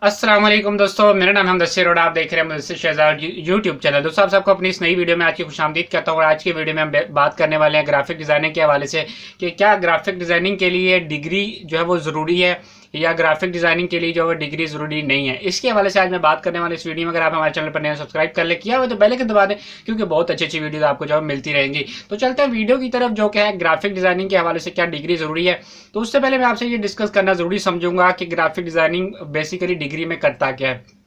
अस्सलाम वालेकुम दोस्तों, मेरा नाम है मुदस्सिर और आप देख रहे हैं मुदस्सिर शहजाद यूट्यूब चैनल। दोस्तों, आप सबको अपनी इस नई वीडियो में आज की खुशामदीद कहता हूँ। और आज की वीडियो में हम बात करने वाले हैं ग्राफिक डिज़ाइनिंग के हवाले से कि क्या ग्राफिक डिज़ाइनिंग के लिए डिग्री जो है वो ज़रूरी है या ग्राफिक डिज़ाइनिंग के लिए जो है डिग्री ज़रूरी नहीं है। इसके हवाले से आज मैं बात करने वाला इस वीडियो में। अगर आप हमारे चैनल पर नए सब्सक्राइब कर ले किया हुआ तो बेल आइकन दबा दें, क्योंकि बहुत अच्छी अच्छी वीडियो आपको जो है मिलती रहेंगी। तो चलते हैं वीडियो की तरफ, जो क्या है ग्राफिक डिज़ाइनिंग के हवाले से क्या डिग्री ज़रूरी है। तो उससे पहले मैं आपसे ये डिस्कस करना ज़रूरी समझूंगा कि ग्राफिक डिज़ाइनिंग बेसिकली डिग्री में करता क्या है।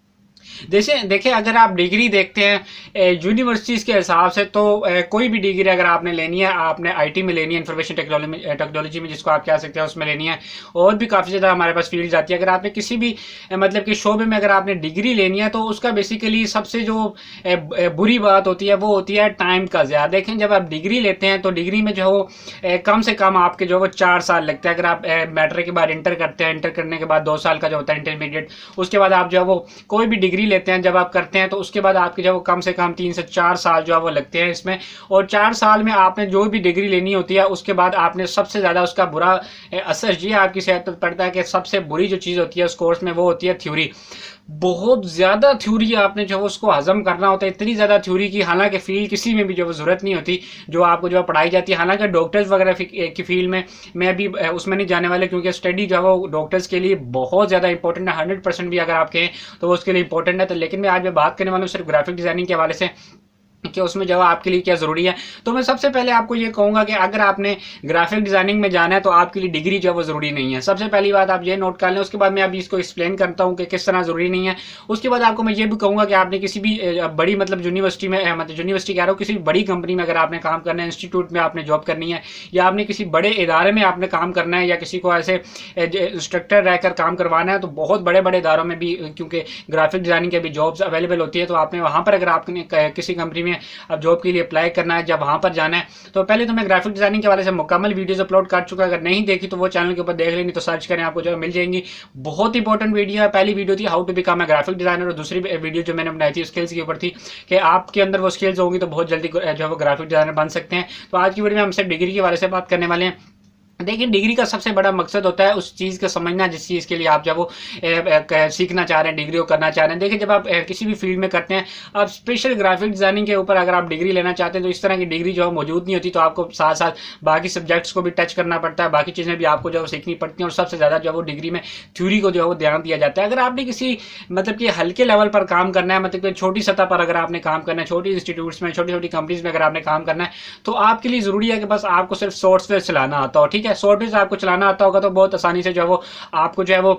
जैसे देखिए, अगर आप डिग्री देखते हैं यूनिवर्सिटीज़ के हिसाब से, तो कोई भी डिग्री अगर आपने लेनी है, आपने आईटी में लेनी है, इंफॉर्मेशन टेक्नोलॉजी में जिसको आप कह सकते हैं, उसमें लेनी है। और भी काफ़ी ज़्यादा हमारे पास फील्ड आती है। अगर आपने किसी भी मतलब कि शोबे में अगर आपने डिग्री लेनी है, तो उसका बेसिकली सबसे जो बुरी बात होती है वो होती है टाइम का ज़्यादा। देखें, जब आप डिग्री लेते हैं तो डिग्री में जो है वो कम से कम आपके जो है वो 4 साल लगते हैं। अगर आप मैट्रिक के बाद इंटर करते हैं, इंटर करने के बाद 2 साल का जो होता है इंटरमीडिएट, उसके बाद आप जो है वो कोई भी डिग्री लेते हैं, जब आप करते हैं तो उसके बाद आपके जो कम से कम 3 से 4 साल जो है वो लगते हैं इसमें। और 4 साल में आपने जो भी डिग्री लेनी होती है, उसके बाद आपने सबसे ज़्यादा उसका बुरा असर ये आपकी सेहत पर पड़ता है कि सबसे बुरी जो चीज़ होती है उस कोर्स में वो होती है थ्योरी। बहुत ज़्यादा थ्योरी आपने जो उसको हजम करना होता है, इतनी ज़्यादा थ्योरी की हालांकि फील्ड किसी में भी जो ज़रूरत नहीं होती जो आपको जो पढ़ाई जाती है। हालांकि डॉक्टर्स वगैरह की फील्ड में मैं अभी उसमें नहीं जाने वाले, क्योंकि स्टडी जो है वो डॉक्टर्स के लिए बहुत ज़्यादा इंपॉर्टेंट है। 100% भी अगर आप कहें तो वो उसके लिए इंपॉर्टेंट है। तो लेकिन मैं आज बात करने वाला हूँ सिर्फ ग्राफिक डिज़ाइनिंग के हवाले से कि उसमें जो आपके लिए क्या ज़रूरी है। तो मैं सबसे पहले आपको ये कहूँगा कि अगर आपने ग्राफिक डिज़ाइनिंग में जाना है तो आपके लिए डिग्री जो है वो ज़रूरी नहीं है। सबसे पहली बात आप ये नोट कर लें। उसके बाद मैं अभी इसको एक्सप्लेन करता हूँ कि किस तरह ज़रूरी नहीं है। उसके बाद आपको मैं ये भी कहूँगा कि आपने किसी भी बड़ी मतलब यूनिवर्सिटी में, मतलब यूनिवर्सिटी कह रहा हूँ, किसी भी बड़ी कंपनी में अगर आपने काम करना है, इंस्टीट्यूट में आपने जॉब करनी है, या आपने किसी बड़े इदारे में आपने काम करना है, या किसी को ऐसे इंस्ट्रक्टर रहकर काम करवाना है, तो बहुत बड़े बड़े इदारों में भी क्योंकि ग्राफिक डिज़ाइनिंग की अभी जॉब्स अवेलेबल होती है, तो आपने वहाँ पर अगर आपने किसी कंपनी में अब जॉब के लिए अप्लाई करना है, जब वहां पर जाना है, तो पहले तो मैं ग्राफिक डिजाइनिंग के वाले से मुकम्मल वीडियोस अपलोड कर चुका है। अगर नहीं देखी तो वो चैनल के ऊपर देख लेनी, तो सर्च करें, आपको जो मिल जाएंगी। बहुत इंपॉर्टेंट वीडियो है। पहली वीडियो थी how to become a graphic designer, और दूसरी वीडियो जो मैंने बनाई थी स्किल्स के ऊपर थी कि आपके अंदर वो स्किल्स होंगी तो बहुत जल्दी जो है वो ग्राफिक डिजाइनर बन सकते हैं। तो आज की वीडियो में हम सिर्फ डिग्री के बारे से बात करने वाले हैं। देखिए, डिग्री का सबसे बड़ा मकसद होता है उस चीज़ का समझना जिस चीज़ के लिए आप जब वो सीखना चाह रहे हैं, डिग्री को करना चाह रहे हैं। देखिए, जब आप किसी भी फील्ड में करते हैं, आप स्पेशल ग्राफिक डिज़ाइनिंग के ऊपर अगर आप डिग्री लेना चाहते हैं, तो इस तरह की डिग्री जो है मौजूद नहीं होती। तो आपको साथ साथ बाकी सब्जेक्ट्स को भी टच करना पड़ता है, बाकी चीज़ें भी आपको जो है सीखनी पड़ती हैं। और सबसे ज़्यादा जो है वो डिग्री में थ्योरी को जो है वो ध्यान दिया जाता है। अगर आपने किसी मतलब कि हल्के लेवल पर काम करना है, मतलब कि छोटी सतह पर अगर आपने काम करना है, छोटी इंस्टीट्यूट्स में, छोटी छोटी कंपनीज में अगर आपने काम करना है, तो आपके लिए ज़रूरी है कि बस आपको सिर्फ सॉफ्टवेयर चलाना आता हो। ठीक है, सॉफ्टवेयर आपको चलाना आता होगा तो बहुत आसानी से जो है वो आपको जो है वो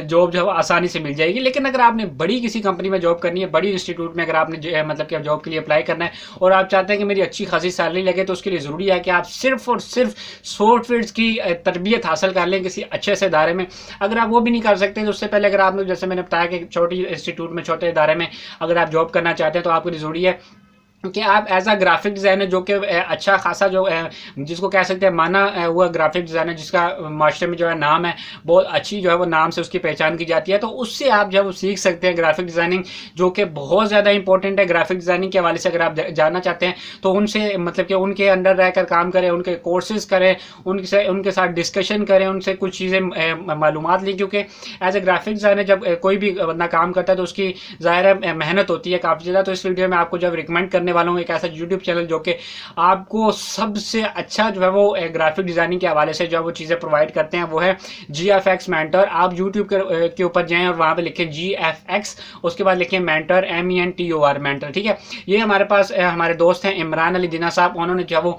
जॉब जो है आसानी से मिल जाएगी। लेकिन अगर आपने बड़ी किसी कंपनी में जॉब करनी है, बड़ी इंस्टीट्यूट में अगर आपने मतलब कि जॉब के लिए अप्लाई करना है और आप चाहते हैं कि मेरी अच्छी खासी सैलरी लगे, तो उसके लिए ज़रूरी है कि आप सिर्फ और सिर्फ सॉफ्टवेयर की तरबियत हासिल कर लें किसी अच्छे से इदारे में। अगर आप वो भी नहीं कर सकते तो उससे पहले अगर आपने, जैसे मैंने बताया कि छोटी इंस्टीट्यूट में, छोटे इदारे में अगर आप जॉब करना चाहते हैं, तो आपके लिए ज़रूरी है कि आप एज अ ग्राफिक डिज़ाइनर जो कि अच्छा खासा जो जिसको कह सकते हैं माना हुआ ग्राफिक डिज़ाइनर, जिसका मास्टर में जो है नाम है, बहुत अच्छी जो है वो नाम से उसकी पहचान की जाती है, तो उससे आप जब सीख सकते हैं ग्राफिक डिज़ाइनिंग, जो कि बहुत ज़्यादा इंपॉर्टेंट है। ग्राफिक डिज़ाइनिंग के हवाले से अगर आप जानना चाहते हैं तो उनसे मतलब कि उनके अंडर रहकर काम करें, उनके कोर्सेज करें, उनके साथ डिस्कशन करें, उनसे कुछ चीज़ें मालूमात लें। क्योंकि एज ए ग्राफिक डिज़ाइनर जब कोई भी बंदा काम करता है तो उसकी ज़ाहिर है मेहनत होती है काफ़ी ज़्यादा। तो इस वीडियो में आपको जब रिकमेंड करने वाला हूँ एक ऐसा यूट्यूब चैनल जो कि आपको सबसे अच्छा जो है वो ग्राफिक डिजाइनिंग के हवाले से जो है वो चीज़ें प्रोवाइड करते हैं, वो है GFX मेंटर। आप यूट्यूब के ऊपर जाएं और वहाँ पे लिखें GFX, उसके बाद लिखें मेंटर, MENTOR मेंटर। ठीक है, ये हमारे पास हमारे दोस्त हैं इमरान अली दिना साहब, उन्होंने जो है वो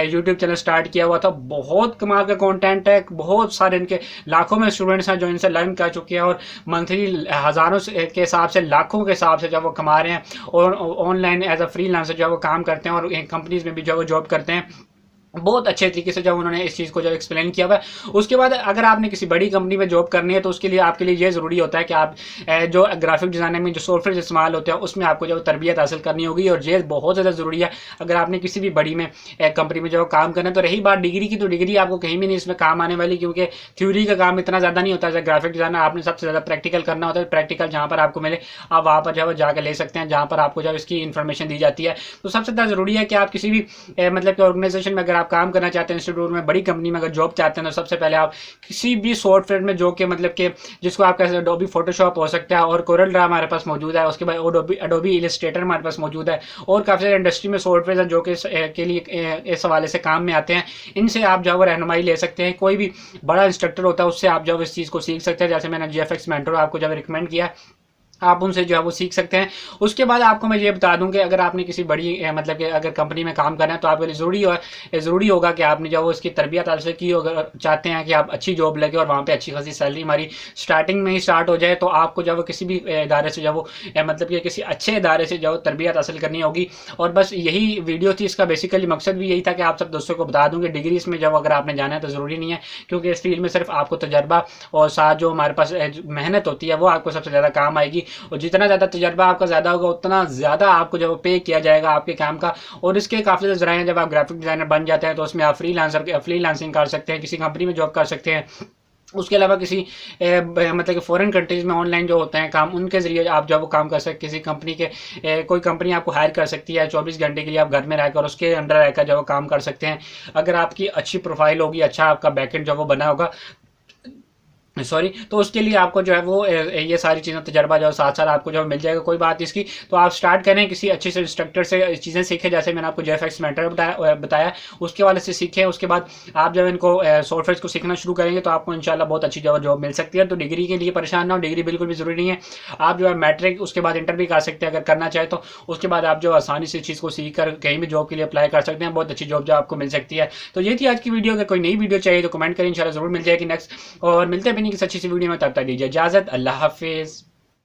यूट्यूब चैनल स्टार्ट किया हुआ था। बहुत कमाल का कॉन्टेंट है, बहुत सारे इनके लाखों में स्टूडेंट्स हैं जो इनसे लर्न कर चुके हैं और मंथली हज़ारों के हिसाब से, लाखों के हिसाब से जब वो कमा रहे हैं और ऑनलाइन एज अ फ्रीलांसर जो है वो काम करते हैं और कंपनीज में भी जो है वो जॉब करते हैं। बहुत अच्छे तरीके से जब उन्होंने इस चीज़ को जब एक्सप्लेन किया हुआ है। उसके बाद अगर आपने किसी बड़ी कंपनी में जॉब करनी है तो उसके लिए आपके लिए ये ज़रूरी होता है कि आप जो ग्राफिक डिज़ाइनिंग में जो सॉफ्टवेयर इस्तेमाल होते हैं उसमें आपको जो तरबियत हासिल करनी होगी, और ये बहुत ज़्यादा ज़रूरी है अगर आपने किसी भी बड़ी में कंपनी में जो काम करना है। तो रही बात डिग्री की, तो डिग्री आपको कहीं भी नहीं इसमें काम आने वाली, क्योंकि थ्योरी का काम इतना ज़्यादा नहीं होता है। ग्राफिक डिज़ाइनर आपने सबसे ज़्यादा प्रैक्टिकल करना होता है। प्रैक्टिकल जहाँ पर आपको मिले आप वहाँ पर जो है जाकर ले सकते हैं, जहाँ पर आपको जब इसकी इन्फॉर्मेशन दी जाती है। तो सबसे ज़्यादा ज़रूरी है कि आप किसी भी मतलब कि ऑर्गेनाइजेशन में अगर आप काम करना चाहते हैं इंस्टीट्यूट में, बड़ी कंपनी में अगर जॉब चाहते हैं, तो सबसे पहले आप किसी भी सॉफ्टवेयर में जो कि मतलब कि जिसको आप कहते हैं एडोबी फोटोशॉप हो सकता है, और कोरल ड्रा हमारे पास मौजूद है, उसके बाद एडोबी इलस्ट्रेटर हमारे पास मौजूद है, और काफ़ी सारे इंडस्ट्री में सॉफ्टवेयर हैं जो कि के लिए इस हवाले से काम में आते हैं। इनसे आप जो है वो रहनुमाई ले सकते हैं। कोई भी बड़ा इंस्ट्रक्टर होता है उससे आप जो इस चीज़ को सीख सकते हैं। जैसे मैंने GFX मेंटर आपको जब रिकमेंड किया, आप उनसे जो है वो सीख सकते हैं। उसके बाद आपको मैं ये बता दूं कि अगर आपने किसी बड़ी मतलब कि अगर कंपनी में काम करना है, तो आपके लिए ज़रूरी होगा कि आपने जो वो उसकी तरबियत हासिल की। अगर चाहते हैं कि आप अच्छी जॉब लगे और वहाँ पे अच्छी खासी सैलरी हमारी स्टार्टिंग में ही स्टार्ट हो जाए, तो आपको जो वो किसी भी इदारे से जो वो मतलब कि किसी अच्छे इदारे से जो तरबियत हासिल करनी होगी। और बस यही वीडियो थी, इसका बेसिकली मकसद भी यही था कि आप सब दोस्तों को बता दूँ कि डिग्री इसमें जब अगर आपने जाना है तो ज़रूरी नहीं है, क्योंकि इस फील्ड में सिर्फ आपको तजर्बा और साथ जो हमारे पास मेहनत होती है वो आपको सबसे ज़्यादा काम आएगी। और जितना ज़्यादा तजर्बा आपका ज़्यादा होगा, उतना ज़्यादा आपको जब पे किया जाएगा आपके काम का। और इसके काफ़ी ज़राए हैं, जब आप ग्राफिक डिज़ाइनर बन जाते हैं तो उसमें आप फ्रीलांसिंग कर सकते हैं, किसी कंपनी में जॉब कर सकते हैं। उसके अलावा किसी मतलब कि फॉरेन कंट्रीज़ में ऑनलाइन जो होते हैं काम, उनके ज़रिए आप जब वो काम कर सकते, किसी कंपनी के कोई कंपनी आपको हायर कर सकती है 24 घंटे के लिए, आप घर में रहकर उसके अंडर रहकर जब वो काम कर सकते हैं। अगर आपकी अच्छी प्रोफाइल होगी, अच्छा आपका बैकएंड जब वो बना होगा, तो उसके लिए आपको जो है वो ये सारी चीज़ें तजर्बा जो साथ साथ आपको जो मिल जाएगा। कोई बात इसकी, तो आप स्टार्ट करें किसी अच्छे से इंस्ट्रक्टर से चीज़ें सीखें, जैसे मैंने आपको GFX मेंटर बताया उसके वाले से सीखें। उसके बाद आप जब इनको सॉफ्टवेयर को सीखना शुरू करेंगे तो आपको इंशाल्लाह बहुत अच्छी जॉब मिल सकती है। तो डिग्री के लिए परेशान ना हो, डिग्री बिल्कुल भी ज़रूरी नहीं है। आप जो है मैट्रिक उसके बाद इंटर भी कर सकते हैं अगर करना चाहे तो। उसके बाद आप जो आसानी से चीज़ को सीख कर कहीं भी जॉब के लिए अप्लाई कर सकते हैं, बहुत अच्छी जॉब जो आपको मिल सकती है। तो ये थी आज की वीडियो। अगर कोई नई वीडियो चाहिए तो कमेंट करें, इंशाल्लाह ज़रूर मिल जाएगी नेक्स्ट। और मिलते हैं अपनी किसी अच्छी सी वीडियो में, तब तक दीजिए इजाज़त। अल्लाह हाफिज़।